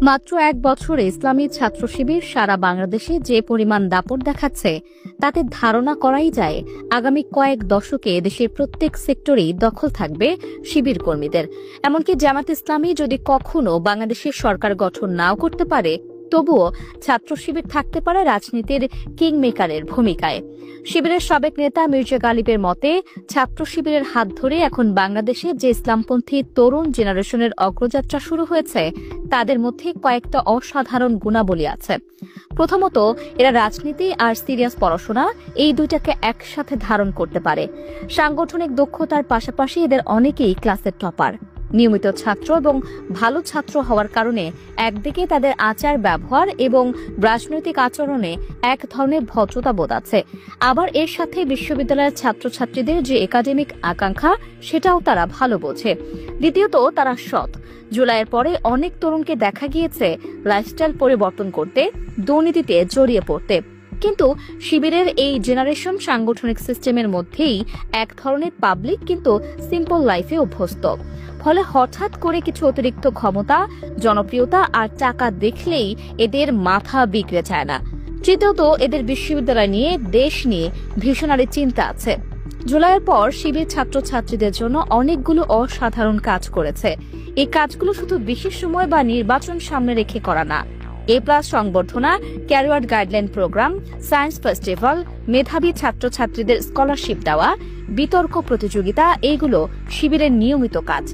মাত্র এক বছরে ইসলামী ছাত্র শিবির সারা বাংলাদেশে যে পরিমাণ দাপট দেখাচ্ছে তাতে ধারণা করাই যায় আগামী কয়েক দশকে দেশের প্রত্যেক সেক্টরেই দখল থাকবে শিবির কর্মীদের। এমনকি জামাত ইসলামী যদি কখনো বাংলাদেশের সরকার গঠন নাও করতে পারে, তবুও ছাত্র শিবির থাকতে পারে রাজনীতির কিংমেকারের ভূমিকায়। শিবিরের সাবেক নেতা মির্জা গালিবের মতে, ছাত্র শিবিরের হাত ধরে এখন বাংলাদেশে যে ইসলামপন্থী তরুণ জেনারেশনের অগ্রযাত্রা শুরু হয়েছে, তাদের মধ্যে কয়েকটা অসাধারণ গুণাবলী আছে। প্রথমত, এরা রাজনীতি আর সিরিয়াস পড়াশোনা এই দুইটাকে একসাথে ধারণ করতে পারে। সাংগঠনিক দক্ষতার পাশাপাশি এদের অনেকেই ক্লাসের টপার। নিয়মিত ছাত্র এবং ভালো ছাত্র হওয়ার কারণে একদিকে তাদের আচার ব্যবহার এবং রাজনৈতিক আচরণে এক ধরনের ভদ্রতা বোধ আছে, আবার এর সাথে বিশ্ববিদ্যালয়ের ছাত্রছাত্রীদের যে একাডেমিক আকাঙ্ক্ষা সেটাও তারা ভালো বোঝে। দ্বিতীয়ত, তারা সৎ। জুলাইয়ের পরে অনেক তরুণকে দেখা গিয়েছে লাইফস্টাইল পরিবর্তন করতে, দুর্নীতিতে জড়িয়ে পড়তে। কিন্তু শিবিরের এই জেনারেশন সাংগঠনিক সিস্টেমের মধ্যেই এক ধরনের পাবলিক কিন্তু সিম্পল লাইফে অভ্যস্ত। ফলে হঠাৎ করে কিছু অতিরিক্ত ক্ষমতা, জনপ্রিয়তা আর টাকা দেখলেই এদের মাথা বিগড়ে যায় না। তৃতীয়ত, এদের বিশ্ববিদ্যালয় নিয়ে, দেশ নিয়ে ভিশনারি চিন্তা আছে। জুলাইয়ের পর শিবির ছাত্রছাত্রীদের জন্য অনেকগুলো অসাধারণ কাজ করেছে। এই কাজগুলো শুধু বিশেষ সময় বা নির্বাচন সামনে রেখে করা না। এ+ সংবর্ধনা, career guideline programme, science festival, মেধাবী ছাত্রছাত্রীদের স্কলারশিপ দেওয়া, বিতর্ক প্রতিযোগিতা, এইগুলো শিবিরের নিয়মিত কাজ।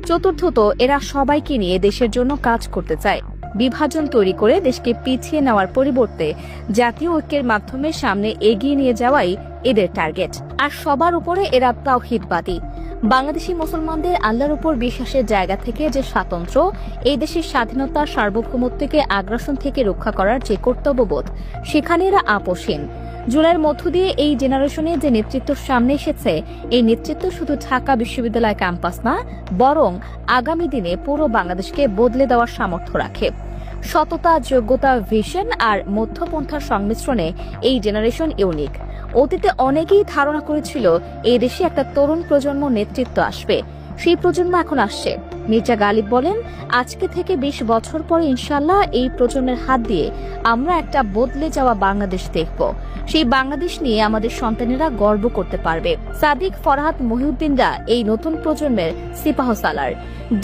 চতুর্থত, এরা সবাইকে নিয়ে দেশের জন্য কাজ করতে চায়। বিভাজন তৈরি করে দেশকে পিছিয়ে নেওয়ার পরিবর্তে জাতীয় ঐক্যের মাধ্যমে সামনে এগিয়ে নিয়ে যাওয়াই এদের টার্গেট। আর সবার উপরে এরা তাওহীদবাদী। বাংলাদেশি মুসলমানদের আল্লাহর উপর বিশ্বাসের জায়গা থেকে যে স্বাতন্ত্র্য, এই দেশের স্বাধীনতা, সার্বভৌমত্বকে আগ্রাসন থেকে রক্ষা করার যে কর্তব্যবোধ, সেখানে এরা আপোষহীন। জুলাইয়ের মধ্য দিয়ে এই জেনারেশনে যে নেতৃত্ব সামনে এসেছে, এই নেতৃত্ব শুধু ঢাকা বিশ্ববিদ্যালয় ক্যাম্পাস না, বরং আগামী দিনে পুরো বাংলাদেশকে বদলে দেওয়ার সামর্থ্য রাখে। সততা, যোগ্যতা, ভিশন আর মধ্যপন্থার সংমিশ্রণে এই জেনারেশন ইউনিক। অতীতে অনেকেই ধারণা করেছিল এই দেশে একটা তরুণ প্রজন্ম নেতৃত্ব আসবে। সেই প্রজন্ম এখন আসছে। মির্জা গালিব বলেন, আজকে থেকে 20 বছর পরে ইনশাল্লাহ এই প্রজন্মের হাত দিয়ে আমরা একটা বদলে যাওয়া বাংলাদেশ দেখব। সেই বাংলাদেশ নিয়ে আমাদের সন্তানেরা গর্ব করতে পারবে। সাদিক, ফরহাদ, মহিউদ্দিনরা এই নতুন প্রজন্মের সিপাহসালার।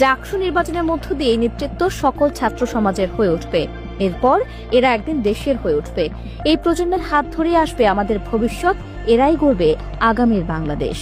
ডাকসু নির্বাচনের মধ্য দিয়ে এই নেতৃত্ব সকল ছাত্র সমাজের হয়ে উঠবে। এরপর এরা একদিন দেশের হয়ে উঠবে। এই প্রজন্মের হাত ধরে আসবে আমাদের ভবিষ্যৎ। এরাই গড়বে আগামীর বাংলাদেশ।